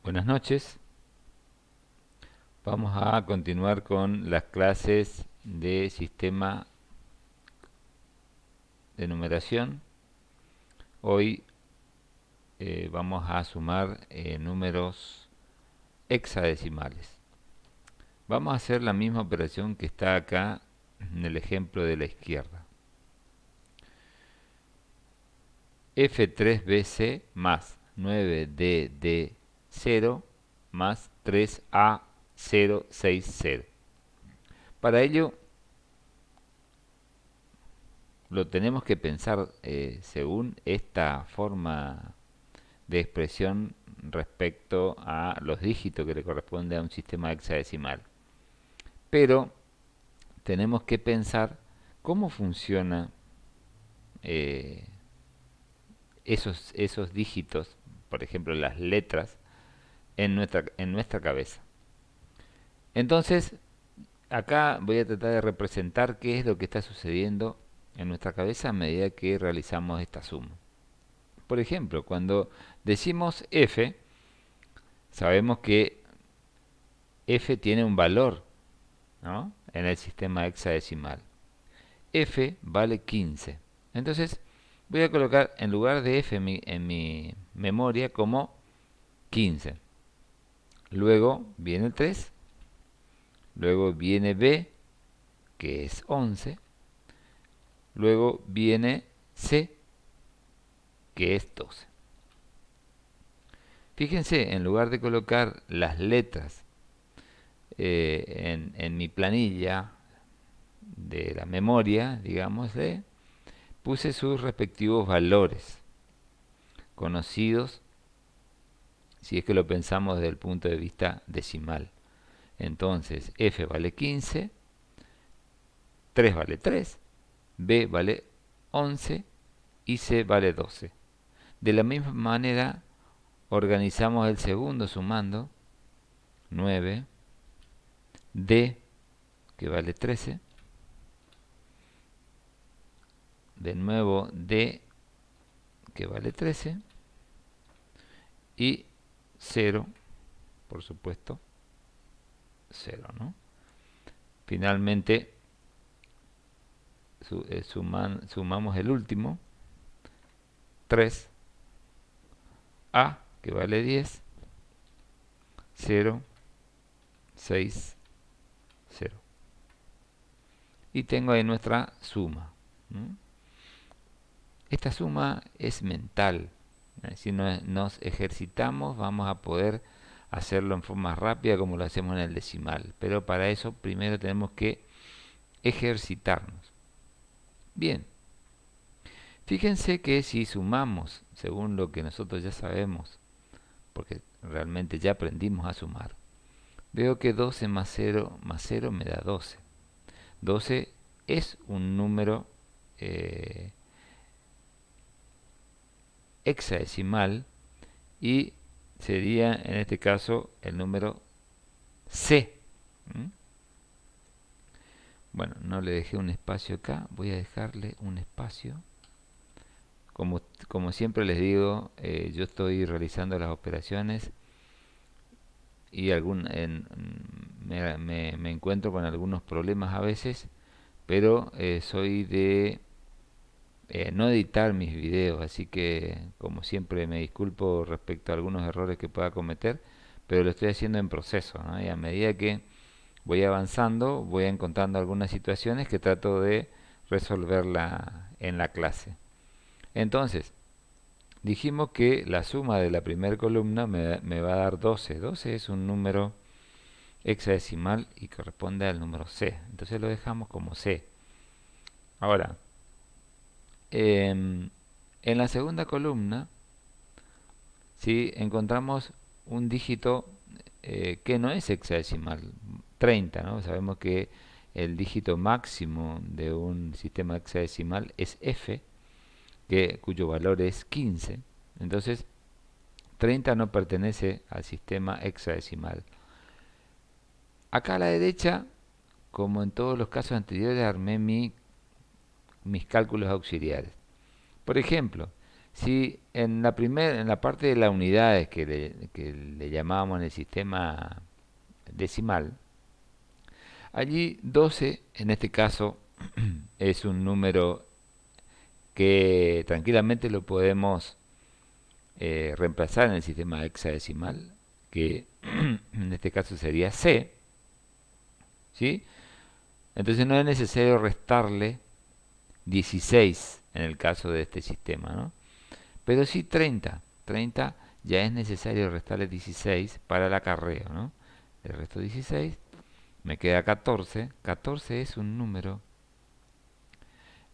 Buenas noches. Vamos a continuar con las clases de sistema de numeración. Hoy vamos a sumar números hexadecimales. Vamos a hacer la misma operación que está acá en el ejemplo de la izquierda. F3BC más 9DD0 más 3A060. Para ello lo tenemos que pensar según esta forma de expresión respecto a los dígitos que le corresponde a un sistema hexadecimal. Pero tenemos que pensar cómo funciona eh, esos dígitos, por ejemplo las letras, en nuestra cabeza. Entonces, acá voy a tratar de representar qué es lo que está sucediendo en nuestra cabeza a medida que realizamos esta suma. Por ejemplo, cuando decimos f, sabemos que f tiene un valor, ¿no?, en el sistema hexadecimal. F vale 15. Entonces voy a colocar en lugar de f en mi memoria como 15. Luego viene el 3. Luego viene b, que es 11. Luego viene c, que es 12. Fíjense, en lugar de colocar las letras en mi planilla de la memoria, digamos, puse sus respectivos valores conocidos, si es que lo pensamos desde el punto de vista decimal. Entonces, f vale 15, 3 vale 3, b vale 11 y c vale 12. De la misma manera, organizamos el segundo sumando 9, d, que vale 13, de nuevo d, que vale 13, y 0, por supuesto, 0, ¿no? Finalmente, sumamos el último, 3, a, que vale 10, 0, 6, 0. Y tengo ahí nuestra suma, ¿no? Esta suma es mental. Si nos ejercitamos, vamos a poder hacerlo en forma rápida como lo hacemos en el decimal. Pero para eso primero tenemos que ejercitarnos. Bien, fíjense que si sumamos, según lo que nosotros ya sabemos, porque realmente ya aprendimos a sumar, veo que 12 más 0 me da 12. 12 es un número hexadecimal y sería en este caso el número C. Bueno, no le dejé un espacio acá, voy a dejarle un espacio. Como siempre les digo, yo estoy realizando las operaciones y me encuentro con algunos problemas a veces, pero soy de no editar mis videos, así que como siempre me disculpo respecto a algunos errores que pueda cometer, pero lo estoy haciendo en proceso, ¿no? Y a medida que voy avanzando, voy encontrando algunas situaciones que trato de resolverla en la clase. Entonces, dijimos que la suma de la primera columna me va a dar 12. 12 es un número hexadecimal y corresponde al número C. Entonces lo dejamos como C. Ahora, en la segunda columna, ¿sí?, encontramos un dígito que no es hexadecimal, 30, ¿no? Sabemos que el dígito máximo de un sistema hexadecimal es f, cuyo valor es 15. Entonces, 30 no pertenece al sistema hexadecimal. Acá a la derecha, como en todos los casos anteriores, armé mis cálculos auxiliares. Por ejemplo, Si en la parte de las unidades que le llamábamos en el sistema decimal, allí 12 en este caso es un número que tranquilamente lo podemos reemplazar en el sistema hexadecimal, que en este caso sería C, ¿sí? Entonces no es necesario restarle 16 en el caso de este sistema, ¿no? Pero sí 30. 30 ya es necesario restarle 16 para el acarreo, ¿no? Le resto 16, me queda 14. 14 es un número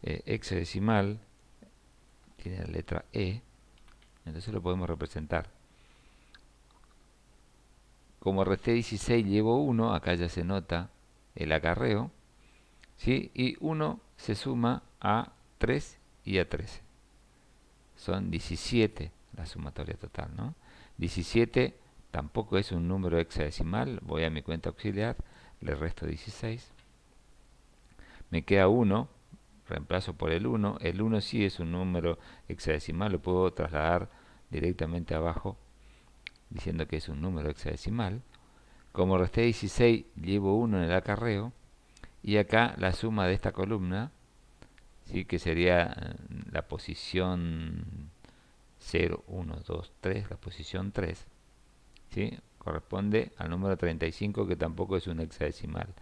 hexadecimal, tiene la letra E, entonces lo podemos representar. Como resté 16 llevo 1, acá ya se nota el acarreo, ¿sí? Y 1 se suma a 3 y a 13. Son 17 la sumatoria total, ¿no? 17 tampoco es un número hexadecimal, voy a mi cuenta auxiliar, le resto 16. Me queda 1, reemplazo por el 1. El 1 sí es un número hexadecimal, lo puedo trasladar directamente abajo diciendo que es un número hexadecimal. Como resté 16, llevo 1 en el acarreo. Y acá la suma de esta columna, ¿sí? Que sería la posición 0, 1, 2, 3, la posición 3, ¿sí? Corresponde al número 35, que tampoco es un hexadecimal.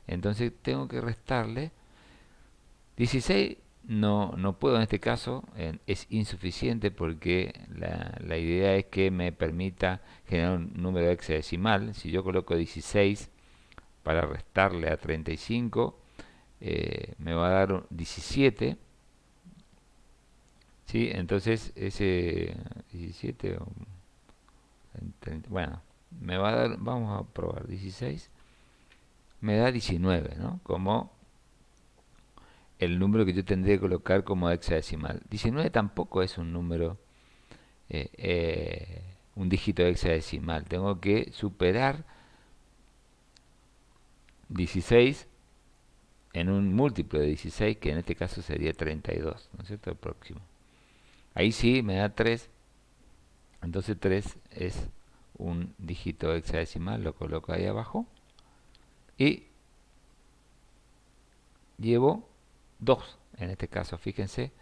Entonces tengo que restarle 16. No puedo en este caso, es insuficiente porque la idea es que me permita generar un número hexadecimal. Si yo coloco 16 para restarle a 35, me va a dar 17, ¿sí? Entonces ese 17, bueno, me va a dar, vamos a probar 16, me da 19, ¿no? Como el número que yo tendría que colocar como hexadecimal. 19 tampoco es un número, un dígito hexadecimal. Tengo que superar 16 en un múltiplo de 16, que en este caso sería 32, ¿no es cierto? El próximo. Ahí sí me da 3, entonces 3 es un dígito hexadecimal, lo coloco ahí abajo. Y llevo 2, en este caso, fíjense,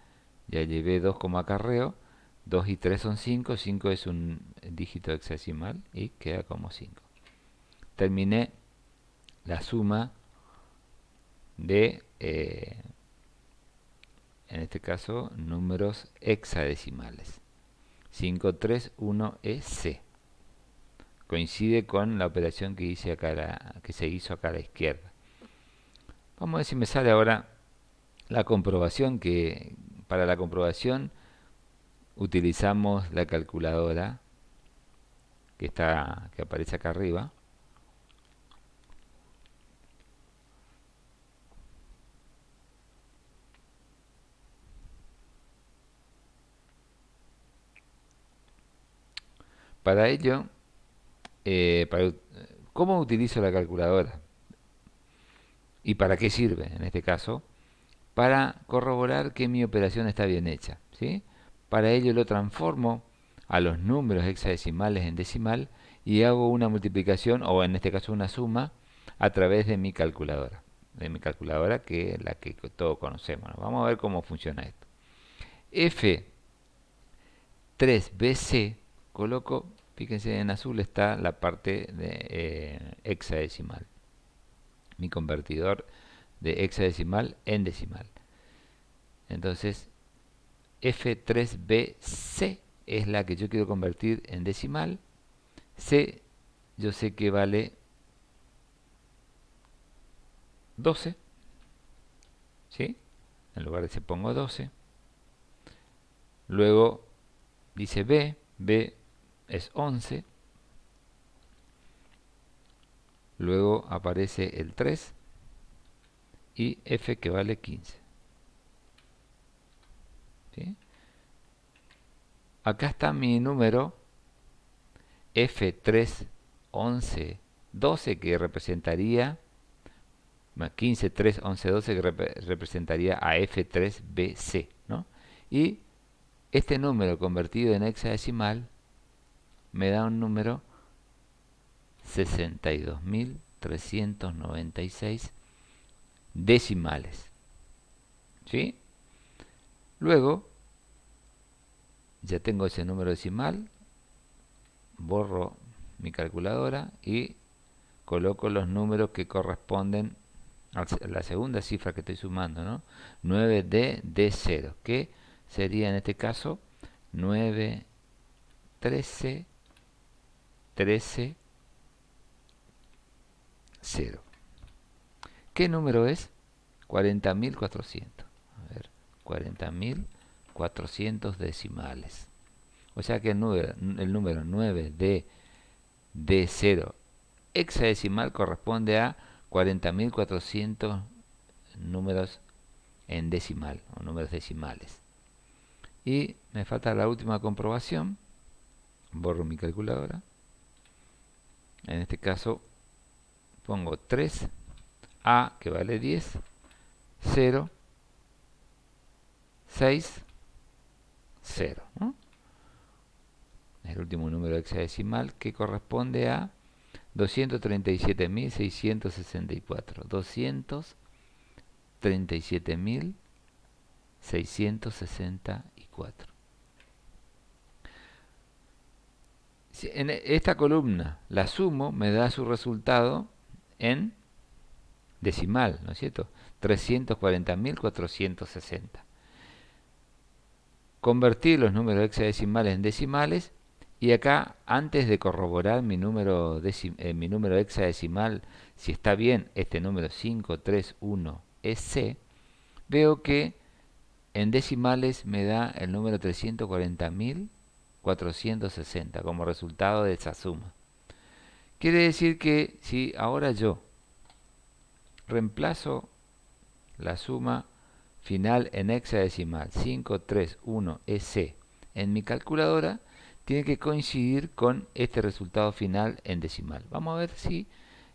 ya llevé 2 como acarreo, 2 y 3 son 5, 5 es un dígito hexadecimal y queda como 5. Terminé la suma de, en este caso, números hexadecimales. 5, 3, 1 es C. Coincide con la operación que hice acá, que se hizo acá a la izquierda. Vamos a ver si me sale ahora la comprobación, que para la comprobación utilizamos la calculadora que aparece acá arriba. Para ello, ¿cómo utilizo la calculadora? ¿Y para qué sirve en este caso? Para corroborar que mi operación está bien hecha, ¿sí? Para ello lo transformo a los números hexadecimales en decimal y hago una multiplicación, o en este caso una suma, a través de mi calculadora. Que es la que todos conocemos, ¿no? Vamos a ver cómo funciona esto. F3BC, coloco, fíjense, en azul está la parte de hexadecimal. Mi convertidor de hexadecimal en decimal. Entonces, F3BC es la que yo quiero convertir en decimal. C, yo sé que vale 12, ¿sí? En lugar de C pongo 12. Luego dice B es 11. Luego aparece el 3 y F, que vale 15. ¿Sí? Acá está mi número F3, 11, 12, que representaría 15, 3, 11, 12, que representaría a F3BC, ¿no? Y este número convertido en hexadecimal me da un número 62.396 decimales. ¿Sí? Luego, ya tengo ese número decimal, borro mi calculadora y coloco los números que corresponden a la segunda cifra que estoy sumando, ¿no? 9D D0, que sería en este caso 9, 13, 13, 0. ¿Qué número es? 40.400. A ver, 40.400 decimales. O sea que el número 9D D0 hexadecimal corresponde a 40.400 números en decimal o números decimales. Y me falta la última comprobación. Borro mi calculadora. En este caso pongo 3, A que vale 10, 0, 6, 0, ¿no? Es el último número hexadecimal que corresponde a 237.664. 237.664. Si en esta columna la sumo, me da su resultado en decimal, ¿no es cierto? 340.460. Convertir los números hexadecimales en decimales y acá, antes de corroborar mi número hexadecimal, si está bien este número 531EC, veo que en decimales me da el número 340.460 como resultado de esa suma. Quiere decir que si ahora yo reemplazo la suma final en hexadecimal 531EC en mi calculadora, tiene que coincidir con este resultado final en decimal. Vamos a ver si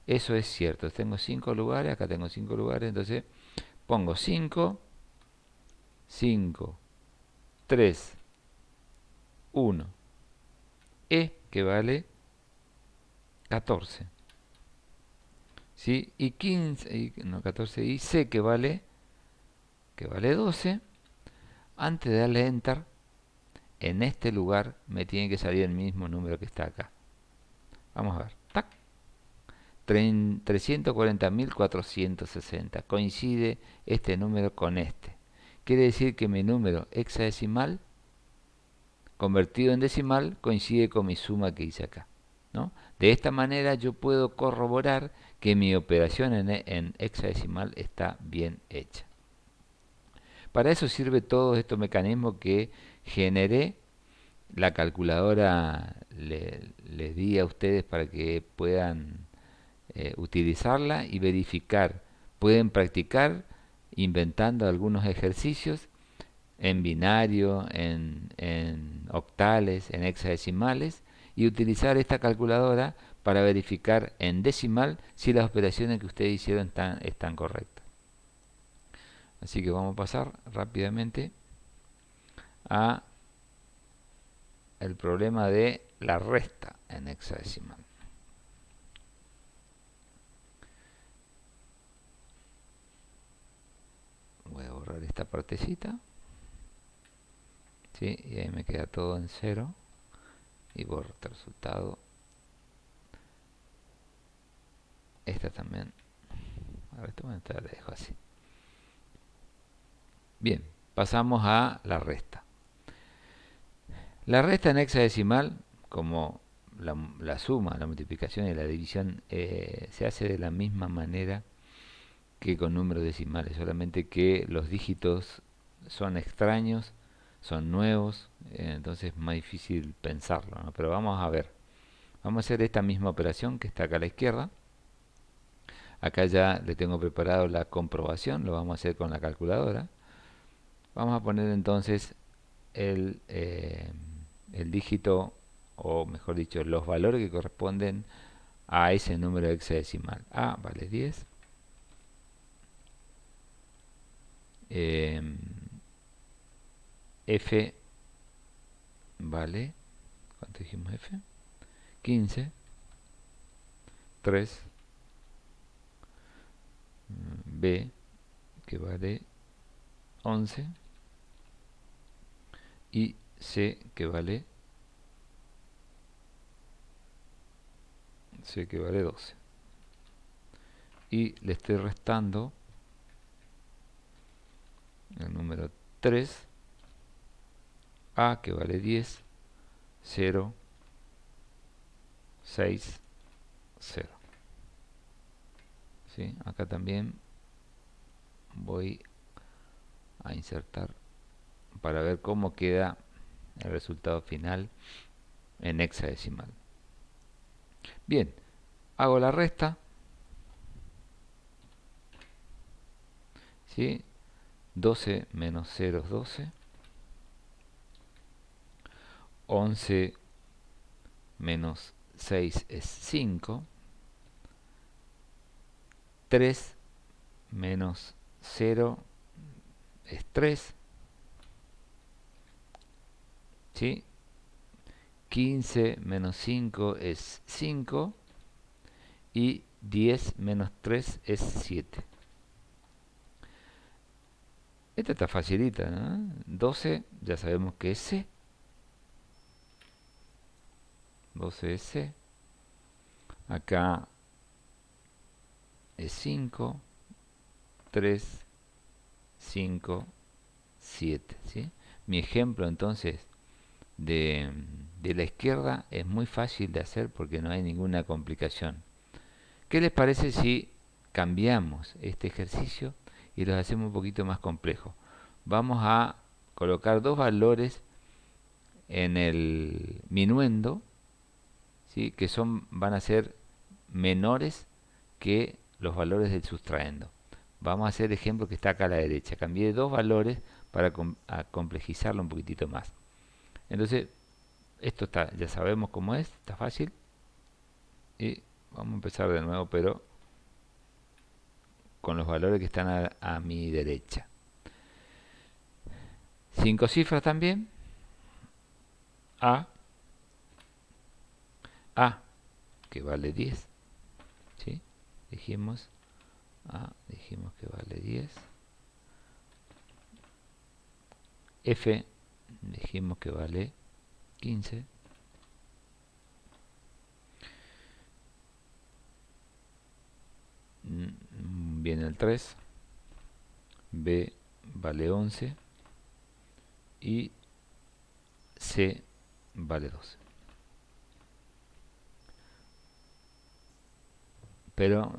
eso es cierto. Tengo 5 lugares, acá tengo 5 lugares, entonces pongo 5, 5, 3, 1, E que vale 14. ¿Sí? Y 15, no 14, y C que vale 12. Antes de darle Enter, en este lugar me tiene que salir el mismo número que está acá. Vamos a ver. ¡Tac! 340.460. Coincide este número con este. Quiere decir que mi número hexadecimal convertido en decimal coincide con mi suma que hice acá, ¿no? De esta manera yo puedo corroborar que mi operación en hexadecimal está bien hecha. Para eso sirve todos estos mecanismos que generé. La calculadora les di a ustedes para que puedan utilizarla y verificar. Pueden practicar inventando algunos ejercicios en binario, en octales, en hexadecimales y utilizar esta calculadora para verificar en decimal si las operaciones que ustedes hicieron están correctas. Así que vamos a pasar rápidamente a el problema de la resta en hexadecimal. Voy a borrar esta partecita. ¿Sí? Y ahí me queda todo en 0. Y borro este resultado. Esta también. Ahora esto la dejo así. Bien, pasamos a la resta. La resta en hexadecimal, como la suma, la multiplicación y la división, se hace de la misma manera que con números decimales, solamente que los dígitos son extraños, son nuevos, entonces es más difícil pensarlo, ¿no? Pero vamos a ver. Vamos a hacer esta misma operación que está acá a la izquierda. Acá ya le tengo preparado la comprobación, lo vamos a hacer con la calculadora. Vamos a poner entonces el dígito, o mejor dicho, los valores que corresponden a ese número hexadecimal. A vale 10. F vale, ¿cuánto dijimos F? 15, 3, B, que vale 11, y C, que vale 12. Y le estoy restando el número 3, A, que vale 10, 0, 6, 0. ¿Sí? Acá también voy a insertar para ver cómo queda el resultado final en hexadecimal. Bien, hago la resta, ¿sí? 12 menos 0 es 12, 11 menos 6 es 5, 3 menos 0 es 3, ¿sí? 15 menos 5 es 5 y 10 menos 3 es 7. Esta está facilita, ¿no? 12 ya sabemos que es C. 12 es C. Acá es 5, 3, 5, 7. ¿Sí? Mi ejemplo entonces de la izquierda es muy fácil de hacer porque no hay ninguna complicación. ¿Qué les parece si cambiamos este ejercicio y lo hacemos un poquito más complejo? Vamos a colocar dos valores en el minuendo, ¿sí? Que van a ser menores que los valores del sustraendo. Vamos a hacer el ejemplo que está acá a la derecha. Cambié dos valores para complejizarlo un poquitito más. Entonces, esto está, ya sabemos cómo es, está fácil. Y vamos a empezar de nuevo, pero con los valores que están a mi derecha. 5 cifras también. A, que vale 10. ¿Sí? Dijimos dijimos que vale 10. F, dijimos que vale 15. Viene el 3. B vale 11. Y C vale 12. Pero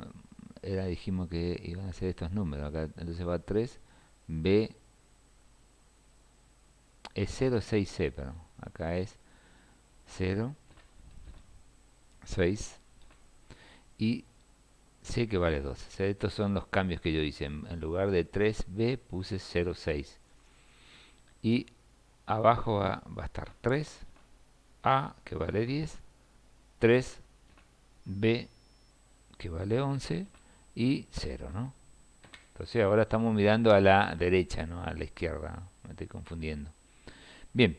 dijimos que iban a ser estos números. Acá entonces va 3. B es 0, 6, C, perdón. Acá es 0, 6 y C que vale 12. O sea, estos son los cambios que yo hice. En lugar de 3B puse 0, 6. Y abajo va a estar 3, A que vale 10, 3, B que vale 11 y 0, ¿no? Entonces ahora estamos mirando a la derecha, ¿no? A la izquierda, me estoy confundiendo. Bien,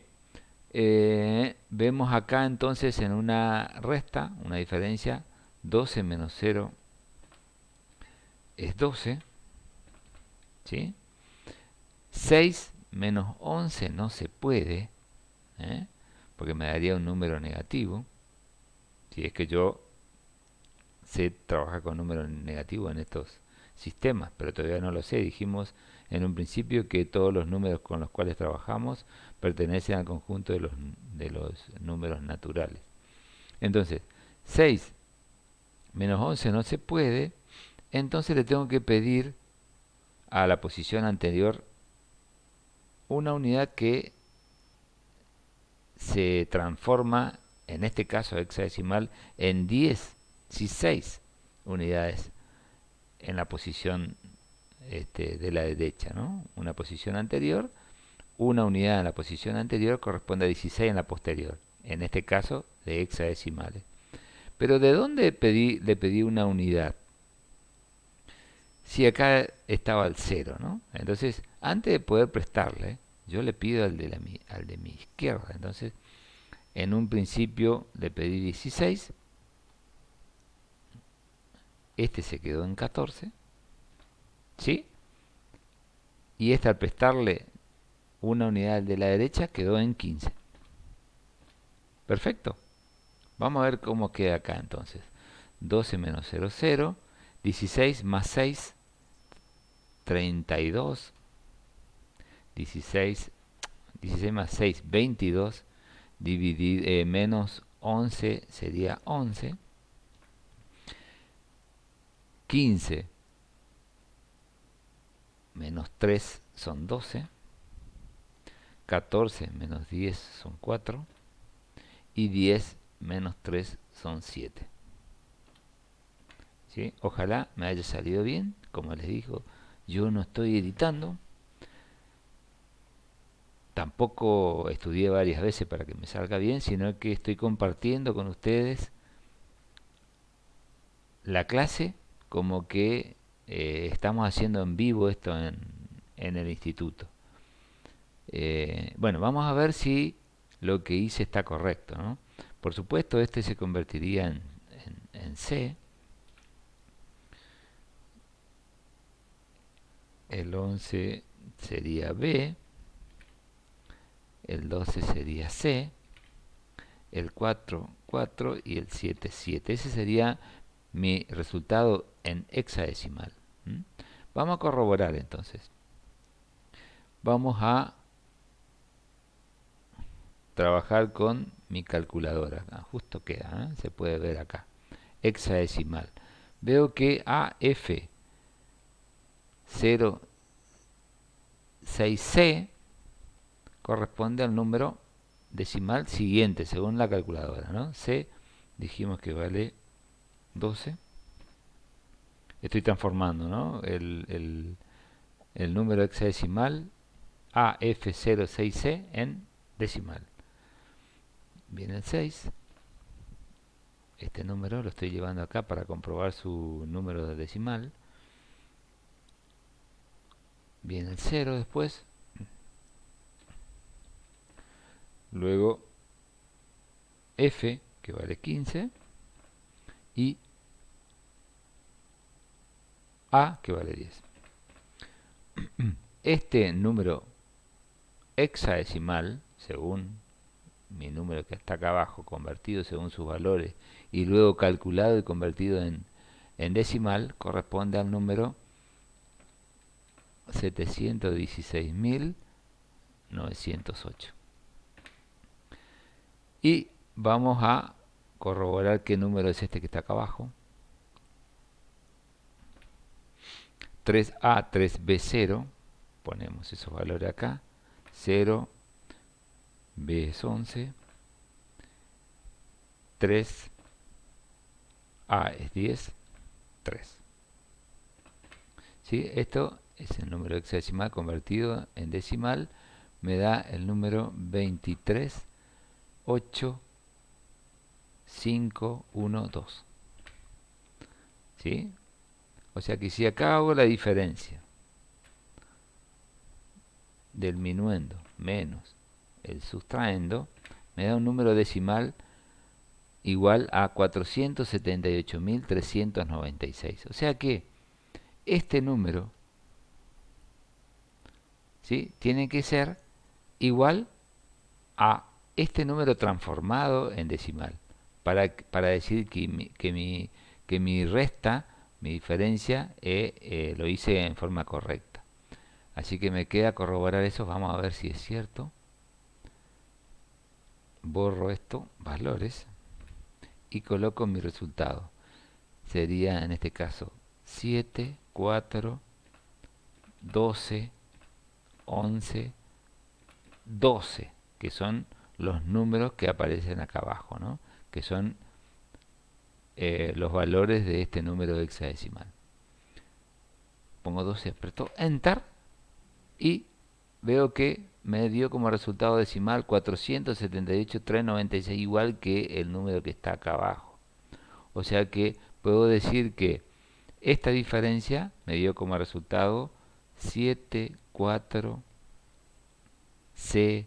vemos acá entonces en una resta, una diferencia, 12 menos 0 es 12, ¿sí? 6 menos 11 no se puede, porque me daría un número negativo, si es que yo sé trabajar con números negativos en estos sistemas, pero todavía no lo sé. Dijimos en un principio que todos los números con los cuales trabajamos pertenecen al conjunto de los números naturales. Entonces, 6 menos 11 no se puede, entonces le tengo que pedir a la posición anterior una unidad que se transforma, en este caso hexadecimal, en 16 unidades en la posición de la derecha, ¿no? Una posición anterior, una unidad en la posición anterior corresponde a 16 en la posterior, en este caso de hexadecimales. Pero ¿de dónde le pedí una unidad? Si acá estaba el 0, ¿no? Entonces, antes de poder prestarle, yo le pido al de mi izquierda. Entonces, En un principio le pedí 16. Este se quedó en 14. ¿Sí? Y este al prestarle una unidad de la derecha quedó en 15. Perfecto. Vamos a ver cómo queda acá entonces. 12 menos 0, 0. 16 más 6, 32. 16 más 6, 22. Menos 11 sería 11. 15 menos 3 son 12. 14 menos 10 son 4. Y 10 menos 3 son 7. ¿Sí? Ojalá me haya salido bien. Como les digo, yo no estoy editando. Tampoco estudié varias veces para que me salga bien, sino que estoy compartiendo con ustedes la clase como que estamos haciendo en vivo esto en el instituto. Bueno, vamos a ver si lo que hice está correcto, ¿no? Por supuesto, este se convertiría en C. El 11 sería B. El 12 sería C. El 4, 4 y el 7, 7. Ese sería mi resultado en hexadecimal. ¿Mm? Vamos a corroborar entonces. Vamos a trabajar con mi calculadora. Justo queda, se puede ver acá. Hexadecimal. Veo que AF06C corresponde al número decimal siguiente, según la calculadora, ¿no? C dijimos que vale 12. Estoy transformando, ¿no? El número hexadecimal AF06C en decimal. Viene el 6. Este número lo estoy llevando acá para comprobar su número de decimal. Viene el 0 después. Luego F, que vale 15. Y A, que vale 10. Este número hexadecimal, según mi número que está acá abajo, convertido según sus valores, y luego calculado y convertido en decimal, corresponde al número 716.908. Y vamos a corroborar qué número es este que está acá abajo. 3A, 3B0. Ponemos esos valores acá. 0, B es 11. 3, A es 10. 3. ¿Sí? Esto es el número hexadecimal convertido en decimal. Me da el número 23, 8, 5, 1, 2. ¿Sí? O sea que si acá hago la diferencia del minuendo menos el sustraendo, me da un número decimal igual a 478.396. O sea que este número, ¿sí?, tiene que ser igual a este número transformado en decimal para decir que mi resta, mi diferencia, lo hice en forma correcta. Así que me queda corroborar eso. Vamos a ver si es cierto. Borro esto, valores, y coloco mi resultado. Sería en este caso 7, 4, 12, 11, 12, que son los números que aparecen acá abajo, ¿no? Que son los valores de este número hexadecimal. Pongo 12, aprieto Enter y veo que me dio como resultado decimal 478.396, igual que el número que está acá abajo. O sea que puedo decir que esta diferencia me dio como resultado 7, 4, C,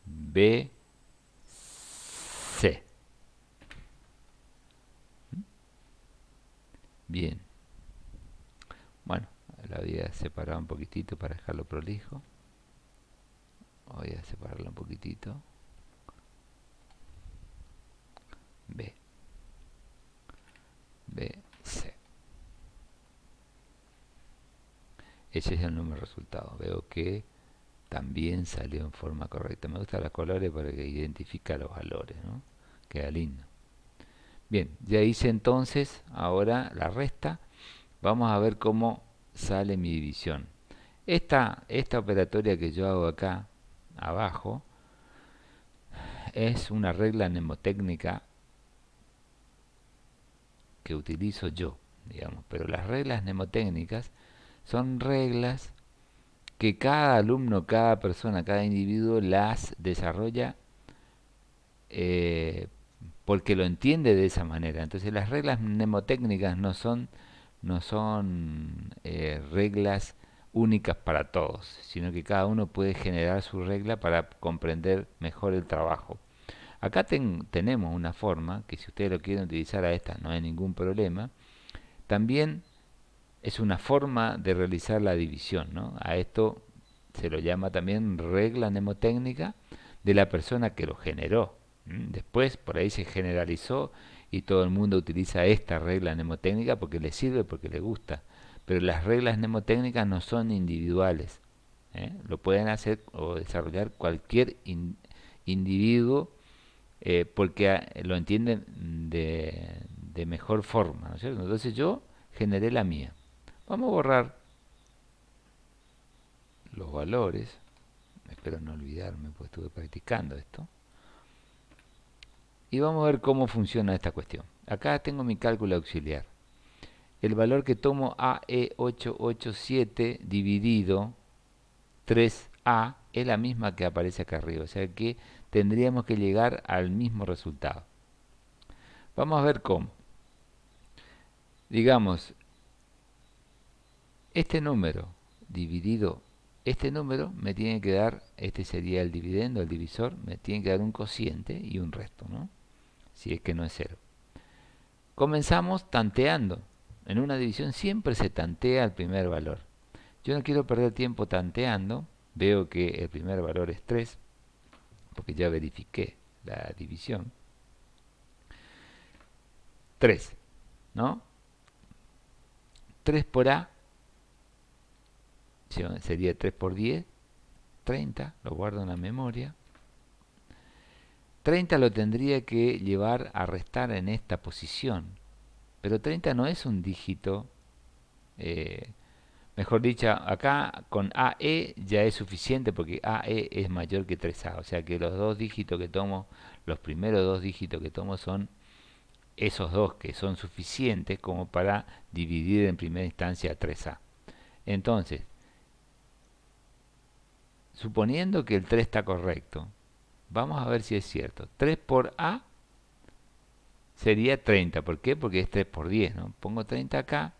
B, Bien. Bueno, la voy a separar un poquitito para dejarlo prolijo. Voy a separarlo un poquitito. B, B, C. Ese es el número de resultado. Veo que también salió en forma correcta. Me gustan los colores para que identifique los valores, ¿no? Queda lindo. Bien, ya hice entonces ahora la resta. Vamos a ver cómo sale mi división. Esta operatoria que yo hago acá abajo es una regla mnemotécnica que utilizo yo, digamos, pero las reglas mnemotécnicas son reglas que cada alumno, cada persona, cada individuo las desarrolla eh, porque lo entiende de esa manera. Entonces las reglas mnemotécnicas no son reglas únicas para todos, sino que cada uno puede generar su regla para comprender mejor el trabajo. Acá tenemos una forma que si ustedes lo quieren utilizar a esta no hay ningún problema. También es una forma de realizar la división, ¿no? A esto se lo llama también regla mnemotécnica de la persona que lo generó. Después por ahí se generalizó y todo el mundo utiliza esta regla mnemotécnica porque le sirve, porque le gusta. Pero las reglas mnemotécnicas no son individuales. Lo pueden hacer o desarrollar cualquier individuo porque lo entienden de mejor forma, ¿no es cierto? Entonces yo generé la mía. Vamos a borrar los valores. Espero no olvidarme, porque estuve practicando esto. Y vamos a ver cómo funciona esta cuestión. Acá tengo mi cálculo auxiliar. El valor que tomo AE887 dividido 3A es la misma que aparece acá arriba. O sea que tendríamos que llegar al mismo resultado. Vamos a ver cómo. Digamos, este número dividido este número me tiene que dar, este sería el dividendo, el divisor, me tiene que dar un cociente y un resto, ¿no? Si es que no es cero. Comenzamos tanteando. En una división siempre se tantea el primer valor. Yo no quiero perder tiempo tanteando. Veo que el primer valor es 3, porque ya verifiqué la división. 3, ¿no? 3 por A sería 3 por 10, 30, lo guardo en la memoria. 30 lo tendría que llevar a restar en esta posición, pero 30 no es un dígito, mejor dicho, acá con AE ya es suficiente porque AE es mayor que 3A, o sea que los dos dígitos que tomo, los primeros dos dígitos que tomo son esos dos que son suficientes como para dividir en primera instancia 3A. Entonces, suponiendo que el 3 está correcto, vamos a ver si es cierto. 3 por A sería 30. ¿Por qué? Porque es 3 por 10, ¿no? Pongo 30 acá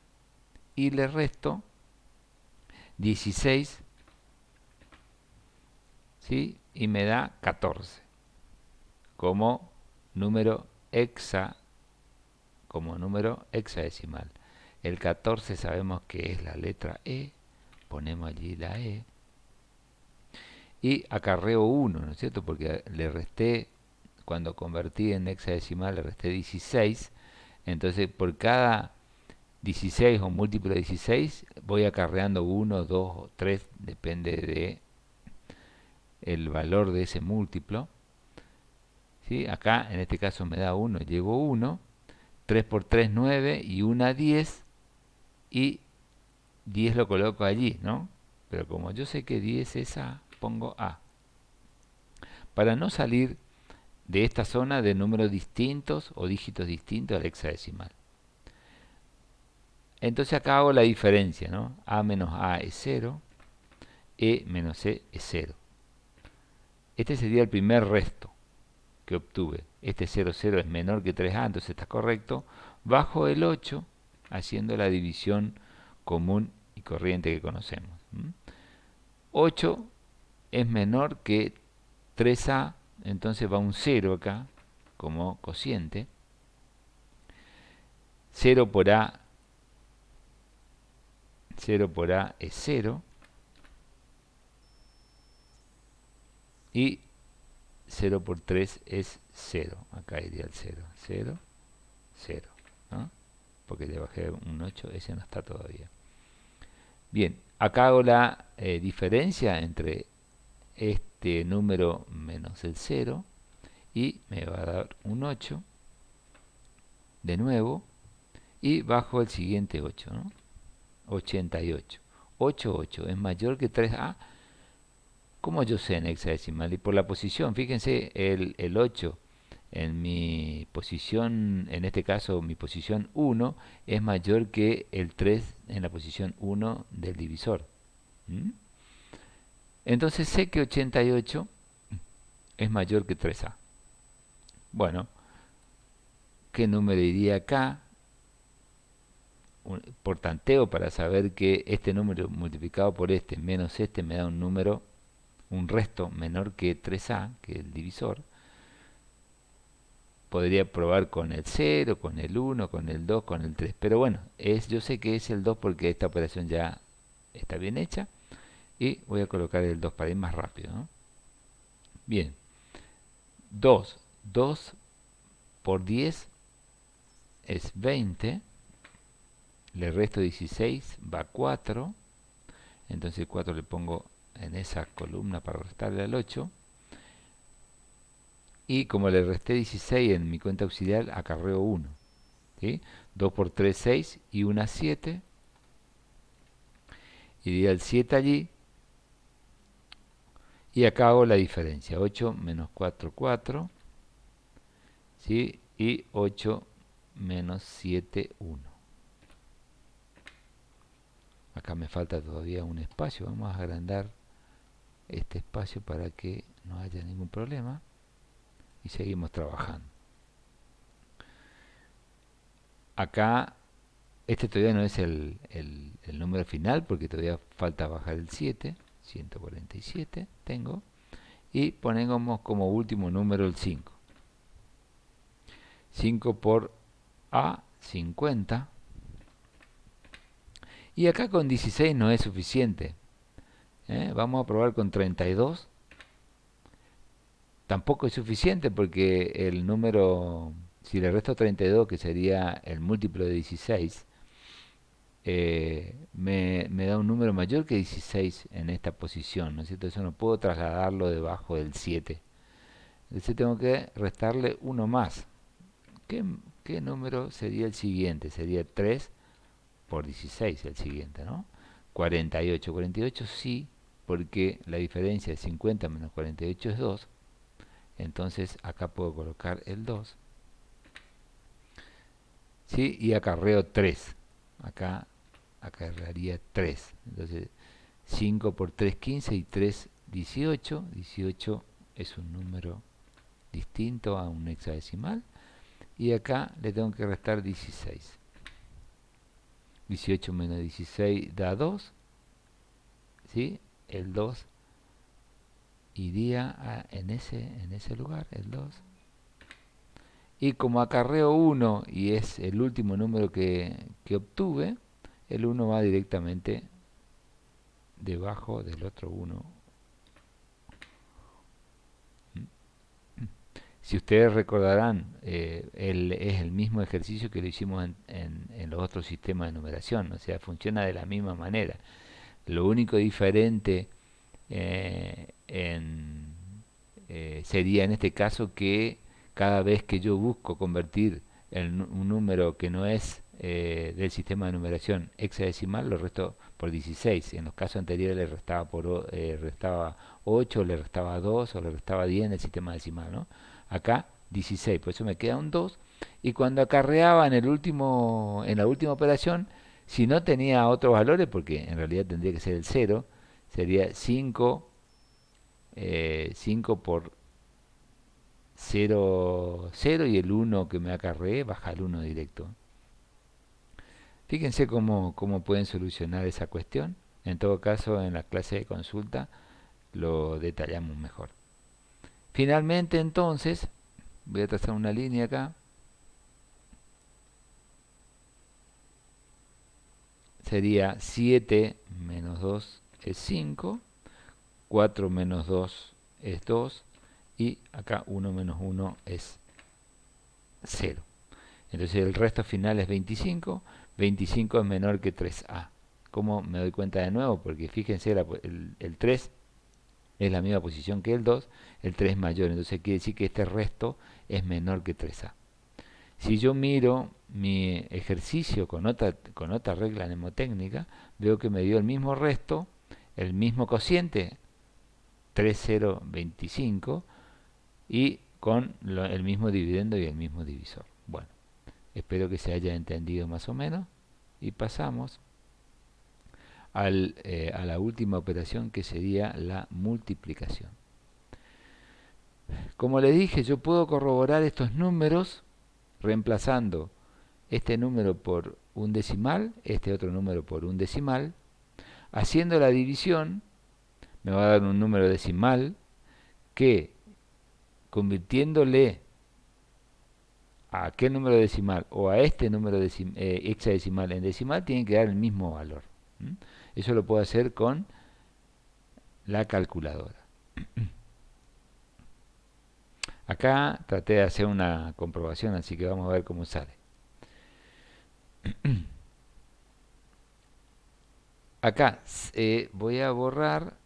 y le resto 16, ¿sí? Y me da 14 como número hexadecimal. El 14 sabemos que es la letra E, ponemos allí la E y acarreo 1, ¿no es cierto? Porque le resté, cuando convertí en hexadecimal le resté 16, entonces por cada 16 o múltiplo de 16 voy acarreando 1, 2 o 3, depende de el valor de ese múltiplo. ¿Sí? Acá en este caso me da 1, llevo 1, 3 por 3 9 y 1 10 y 10 lo coloco allí, ¿no? Pero como yo sé que 10 es A, pongo A. Para no salir de esta zona de números distintos o dígitos distintos al hexadecimal. Entonces acá hago la diferencia, ¿no? A menos A es 0, E menos C es 0. Este sería el primer resto que obtuve. Este 0, 0 es menor que 3A, entonces está correcto. Bajo el 8, haciendo la división común y corriente que conocemos. 8 es menor que 3A, entonces va un 0 acá como cociente. 0 por A 0 por A es 0. Y 0 por 3 es 0. Acá iría el 0. 0, 0. ¿No? Porque le bajé un 8, ese no está todavía. Bien, acá hago la diferencia entre este número menos el 0 y me va a dar un 8 de nuevo y bajo el siguiente 8, ¿no? 88. 8, 8 es mayor que 3A. ¿Cómo yo sé en hexadecimal? Y por la posición, fíjense, el 8 en mi posición, en este caso mi posición 1, es mayor que el 3 en la posición 1 del divisor. ¿Mm? Entonces sé que 88 es mayor que 3A. Bueno, ¿qué número iría acá? Por tanteo, para saber que este número multiplicado por este menos este me da un número, un resto menor que 3A, que es el divisor. Podría probar con el 0, con el 1, con el 2, con el 3. Pero bueno, yo sé que es el 2 porque esta operación ya está bien hecha. Y voy a colocar el 2 para ir más rápido, ¿no? Bien. 2. 2 por 10 es 20. Le resto 16, va 4. Entonces 4 le pongo en esa columna para restarle al 8. Y como le resté 16 en mi cuenta auxiliar, acarreo 1. ¿Sí? 2 por 3, 6 y una 7. Iría el 7 allí. Y acá hago la diferencia. 8 menos 4, 4. ¿Sí? Y 8 menos 7, 1. Acá me falta todavía un espacio. Vamos a agrandar este espacio para que no haya ningún problema. Y seguimos trabajando. Acá, este todavía no es el número final porque todavía falta bajar el 7. 147 tengo. Y ponemos como último número el 5. 5 por A, 50. Y acá con 16 no es suficiente. Vamos a probar con 32. Tampoco es suficiente porque el número, si le resto 32, que sería el múltiplo de 16, me da un número mayor que 16 en esta posición, ¿no es cierto? Eso no puedo trasladarlo debajo del 7. Entonces tengo que restarle uno más. ¿Qué, qué número sería el siguiente? Sería 3 por 16 el siguiente, ¿no? 48. 48 sí, porque la diferencia de 50 menos 48 es 2. Entonces acá puedo colocar el 2. ¿Sí? Y acarreo 3. Acá acarrearía 3. Entonces 5 por 3, 15 y 3, 18. 18 es un número distinto a un hexadecimal. Y acá le tengo que restar 16. 18 menos 16 da 2. ¿Sí? El 2 iría en ese lugar, el 2. Y como acarreo 1 y es el último número que obtuve, el 1 va directamente debajo del otro 1. Si ustedes recordarán, es el mismo ejercicio que lo hicimos en los otros sistemas de numeración, o sea, funciona de la misma manera. Lo único diferente sería en este caso que cada vez que yo busco convertir un número que no es del sistema de numeración hexadecimal, lo resto por 16. En los casos anteriores le restaba 8, le restaba 2 o le restaba 10 en el sistema decimal, ¿no? Acá 16, por eso me queda un 2. Y cuando acarreaba en la última operación, si no tenía otros valores, porque en realidad tendría que ser el 0, sería 5, 5 por 0, 0 y el 1 que me acarreé baja el 1 directo. Fíjense cómo pueden solucionar esa cuestión. En todo caso, en la clase de consulta lo detallamos mejor. Finalmente, entonces, voy a trazar una línea acá. sería 7 menos 2 es 5, 4 menos 2 es 2, y acá 1 menos 1 es 0. Entonces el resto final es 25, 25 es menor que 3a. ¿Cómo me doy cuenta de nuevo? Porque fíjense, el 3 es la misma posición que el 2, el 3 es mayor, entonces quiere decir que este resto es menor que 3a. Si yo miro mi ejercicio con otra regla mnemotécnica, veo que me dio el mismo resto, el mismo cociente, 3025, y con el mismo dividendo y el mismo divisor. Bueno, espero que se haya entendido más o menos, y pasamos a la última operación, que sería la multiplicación. Como les dije, yo puedo corroborar estos números reemplazando este número por un decimal, este otro número por un decimal. Haciendo la división me va a dar un número decimal que, convirtiéndole a aquel número decimal o a este número hexadecimal en decimal, tiene que dar el mismo valor. Eso lo puedo hacer con la calculadora. Acá traté de hacer una comprobación, así que vamos a ver cómo sale. Acá voy a borrar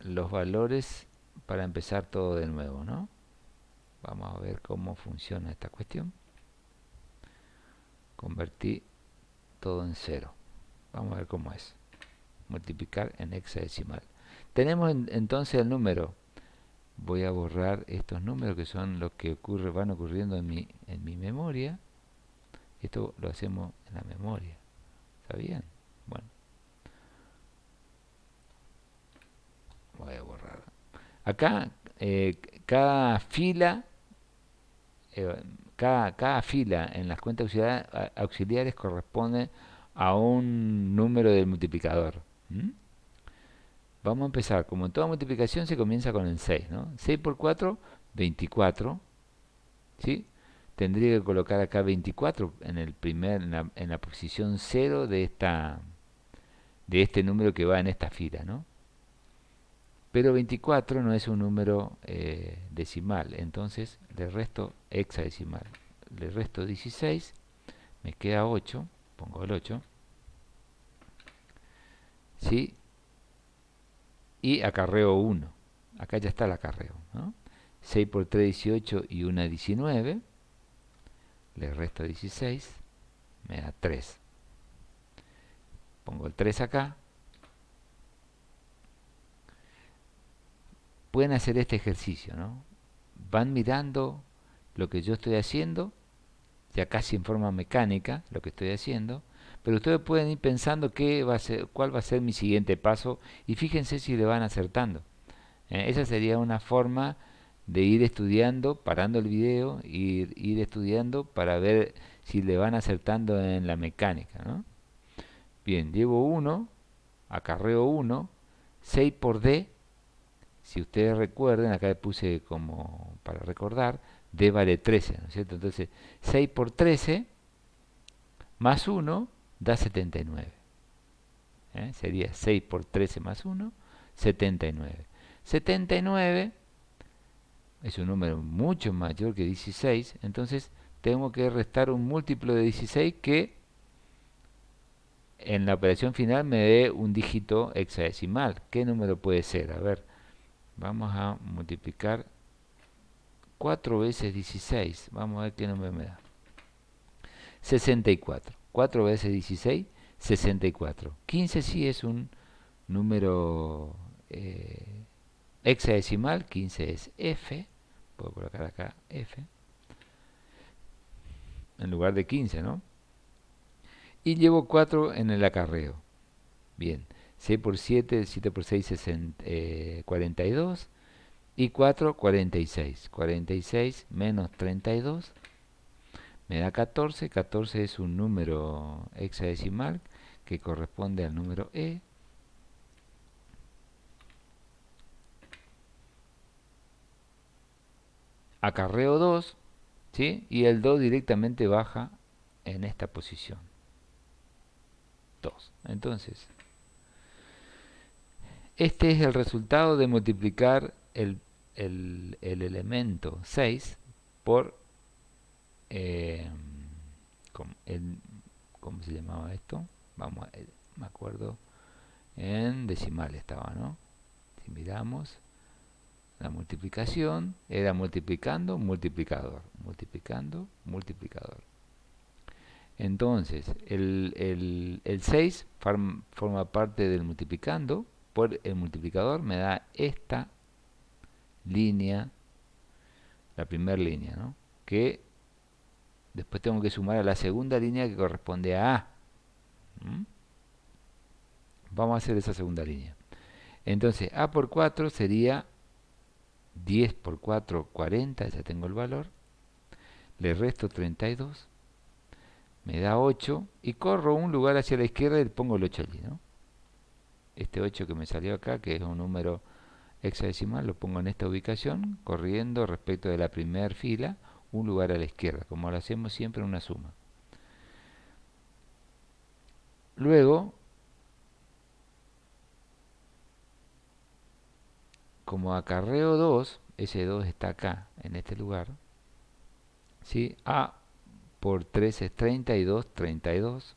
los valores para empezar todo de nuevo, ¿no? Vamos a ver cómo funciona esta cuestión. Convertí todo en 0. Vamos a ver cómo es. Multiplicar en hexadecimal. Tenemos entonces el número. Voy a borrar estos números que son los que van ocurriendo en mi memoria. Esto lo hacemos en la memoria. ¿Está bien? Bueno. Voy a borrar. Acá, cada fila, cada fila en las cuentas auxiliares corresponde a un número del multiplicador. Vamos a empezar. Como en toda multiplicación, se comienza con el 6, ¿no? 6 por 4, 24. ¿Sí? Tendría que colocar acá 24 en la posición 0 de este número que va en esta fila, ¿no? Pero 24 no es un número decimal, entonces le resto hexadecimal. Le resto 16, me queda 8, pongo el 8, ¿sí? Y acarreo 1. Acá ya está el acarreo, ¿no? 6 por 3, 18 y 1, 19. Le resto 16, me da 3. Pongo el 3 acá. Pueden hacer este ejercicio, ¿no? Van mirando lo que yo estoy haciendo, ya casi en forma mecánica, lo que estoy haciendo, pero ustedes pueden ir pensando cuál va a ser mi siguiente paso, y fíjense si le van acertando. Esa sería una forma de ir estudiando, parando el video, ir estudiando para ver si le van acertando en la mecánica, ¿no? Bien, llevo 1, acarreo 1, 6 por D. Si ustedes recuerden, acá le puse como para recordar, D vale 13, ¿no es cierto? Entonces, 6 por 13 más 1 da 79. Sería 6 por 13 más 1, 79. 79 es un número mucho mayor que 16, entonces tengo que restar un múltiplo de 16 que en la operación final me dé un dígito hexadecimal. ¿Qué número puede ser? A ver, vamos a multiplicar 4 veces 16. Vamos a ver qué número me da. 64. 4 veces 16, 64. 15 sí es un número hexadecimal. 15 es F. Puedo colocar acá F en lugar de 15, ¿no? Y llevo 4 en el acarreo. Bien. 6 por 7, 7 por 6, 42. Y 4, 46. 46 menos 32 me da 14. 14 es un número hexadecimal que corresponde al número E. Acarreo 2, ¿sí? Y el 2 directamente baja en esta posición. 2. Entonces, este es el resultado de multiplicar el elemento 6 por, eh, ¿cómo se llamaba esto? Vamos, me acuerdo, en decimal estaba, ¿no? Si miramos, la multiplicación era multiplicando, multiplicador, multiplicando, multiplicador. Entonces, el 6 forma parte del multiplicando, por el multiplicador me da esta línea, la primera línea, ¿no? Que después tengo que sumar a la segunda línea que corresponde a A. ¿Mm? Vamos a hacer esa segunda línea. Entonces, A por 4 sería 10 por 4, 40, ya tengo el valor. Le resto 32, me da 8 y corro un lugar hacia la izquierda y pongo el 8 allí, ¿no? Este 8 que me salió acá, que es un número hexadecimal, lo pongo en esta ubicación, corriendo respecto de la primera fila, un lugar a la izquierda, como lo hacemos siempre en una suma. Luego, como acarreo 2, ese 2 está acá, en este lugar, ¿sí? A por 3 es 32, 32,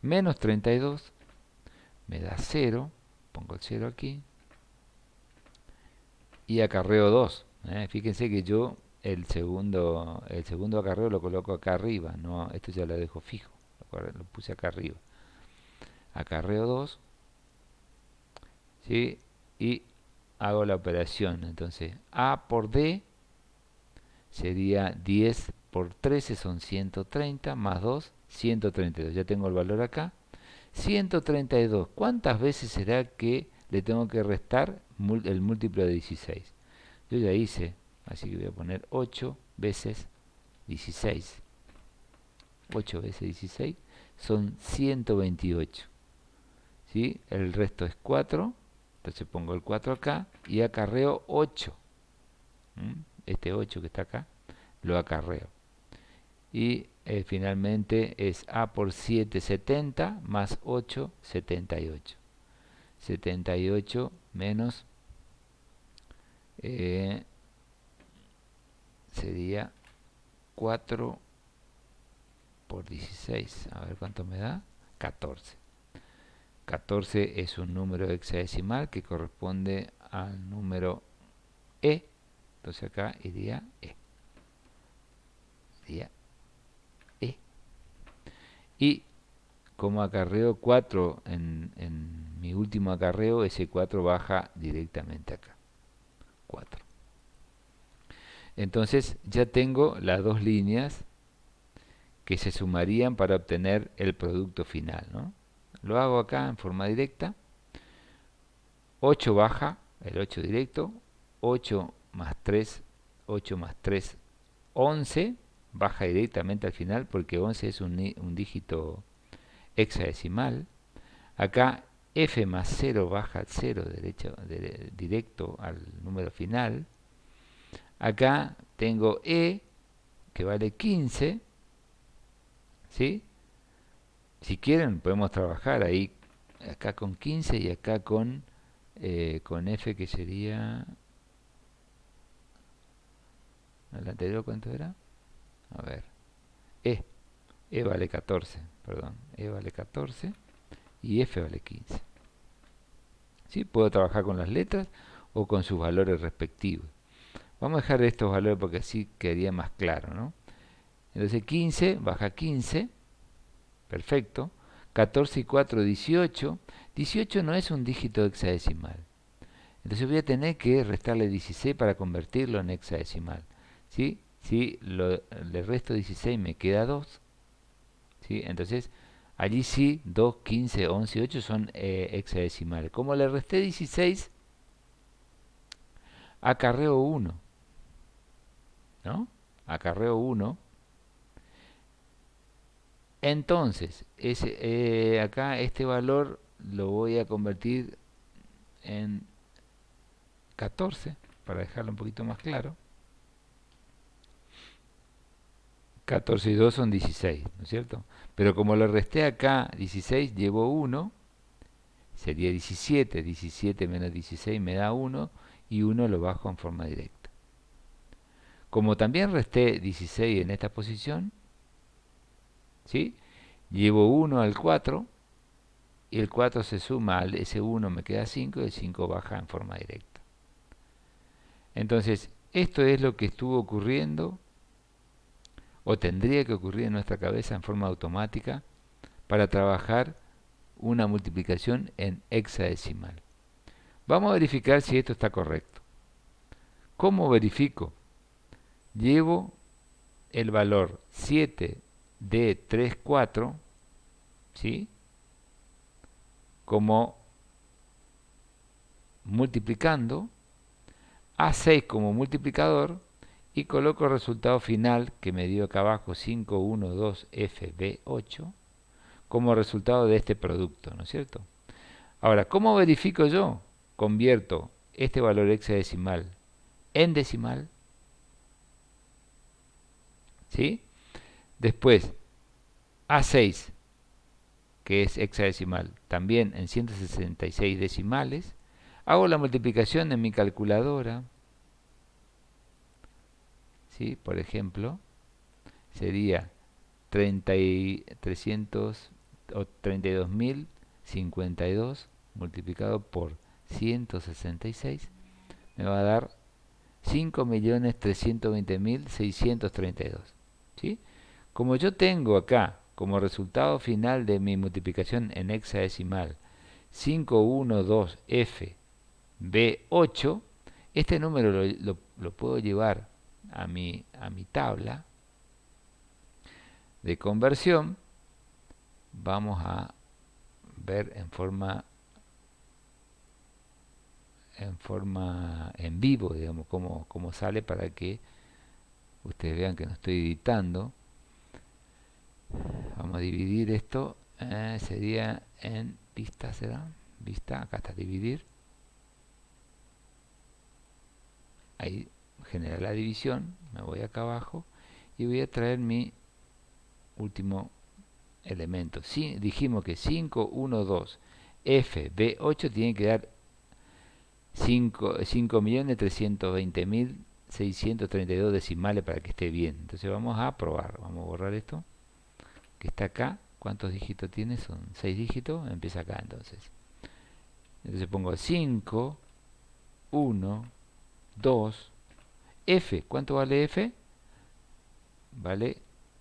menos 32, me da 0, pongo el 0 aquí, y acarreo 2. Fíjense que yo el segundo acarreo lo coloco acá arriba, no, esto ya lo dejo fijo, lo puse acá arriba. Acarreo 2, ¿sí? Y hago la operación, entonces A por D sería 10 por 13 son 130, más 2, 132. Ya tengo el valor acá. 132. ¿Cuántas veces será que le tengo que restar el múltiplo de 16? Yo ya hice, así que voy a poner 8 veces 16. 8 veces 16 son 128. ¿Sí? El resto es 4. Entonces pongo el 4 acá y acarreo 8. Este 8 que está acá lo acarreo. Y finalmente es A por 7, 70, más 8, 78. 78 menos sería 4 por 16. A ver cuánto me da. 14. 14 es un número hexadecimal que corresponde al número E. Entonces acá iría E. Iría E. Y como acarreo 4 en mi último acarreo, ese 4 baja directamente acá. 4. Entonces ya tengo las dos líneas que se sumarían para obtener el producto final, ¿no? Lo hago acá en forma directa. 8 baja, el 8 directo. 8 más 3, 8 más 3, 11. Baja directamente al final porque 11 es un dígito hexadecimal. Acá f más 0 baja al 0 directo al número final. Acá tengo e que vale 15. ¿Sí? Si quieren podemos trabajar ahí acá con 15 y acá con f que sería... ¿El anterior cuánto era? A ver. E vale 14, perdón. E vale 14 y f vale 15. ¿Sí? Puedo trabajar con las letras o con sus valores respectivos. Vamos a dejar estos valores porque así quedaría más claro, ¿no? Entonces 15 baja 15. Perfecto. 14 y 4, 18. 18 no es un dígito hexadecimal. Entonces voy a tener que restarle 16 para convertirlo en hexadecimal. ¿Sí? Si le resto 16 me queda 2. ¿Sí? Entonces allí sí 2, 15, 11 y 8 son hexadecimales. Como le resté 16, acarreo 1. ¿No? Acarreo 1. Entonces, acá este valor lo voy a convertir en 14, para dejarlo un poquito más claro. 14 y 2 son 16, ¿no es cierto? Pero como le resté acá 16, llevo 1, sería 17. 17 menos 16 me da 1 y 1 lo bajo en forma directa. Como también resté 16 en esta posición, ¿sí? Llevo 1 al 4 y el 4 se suma al ese 1, me queda 5 y el 5 baja en forma directa. Entonces, esto es lo que estuvo ocurriendo o tendría que ocurrir en nuestra cabeza en forma automática para trabajar una multiplicación en hexadecimal. Vamos a verificar si esto está correcto. ¿Cómo verifico? Llevo el valor 7D34, ¿sí? Como multiplicando, A6 como multiplicador y coloco el resultado final que me dio acá abajo 512FB8 como resultado de este producto, ¿no es cierto? Ahora, ¿cómo verifico yo? Convierto este valor hexadecimal en decimal, ¿sí? Después, A6, que es hexadecimal, también en 166 decimales. Hago la multiplicación en mi calculadora, ¿sí? Por ejemplo, sería 300 o 32.052 multiplicado por 166 me va a dar 5.320.632, ¿sí? Como yo tengo acá como resultado final de mi multiplicación en hexadecimal 512FB8, este número lo puedo llevar a mi tabla de conversión. Vamos a ver en vivo, digamos, cómo sale para que ustedes vean que no estoy editando. Vamos a dividir esto, sería en vista, ¿será? Vista, acá está dividir. Ahí genera la división, me voy acá abajo y voy a traer mi último elemento. Sí, dijimos que 512FB8 tiene que dar 5.320.632 decimales para que esté bien. Entonces vamos a probar, vamos a borrar esto que está acá. ¿Cuántos dígitos tiene? Son 6 dígitos, empieza acá entonces. Entonces pongo 5, 1, 2, F. ¿Cuánto vale F?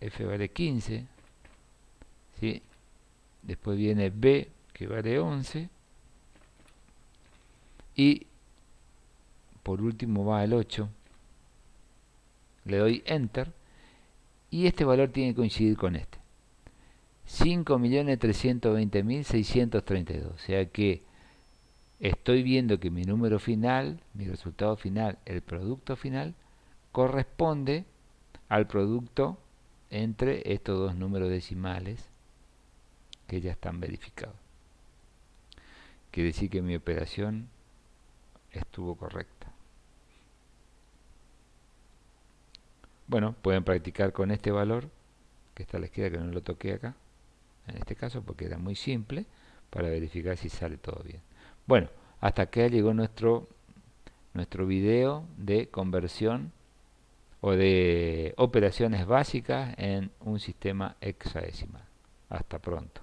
F vale 15, ¿sí? Después viene B, que vale 11. Y por último va el 8. Le doy Enter. Y este valor tiene que coincidir con este. 5.320.632. O sea que estoy viendo que mi número final, mi resultado final, el producto final, corresponde al producto entre estos dos números decimales que ya están verificados. Quiere decir que mi operación estuvo correcta. Bueno, pueden practicar con este valor que está a la izquierda, que no lo toqué acá, en este caso porque era muy simple, para verificar si sale todo bien. Bueno, hasta acá llegó nuestro video de conversión o de operaciones básicas en un sistema hexadecimal. Hasta pronto.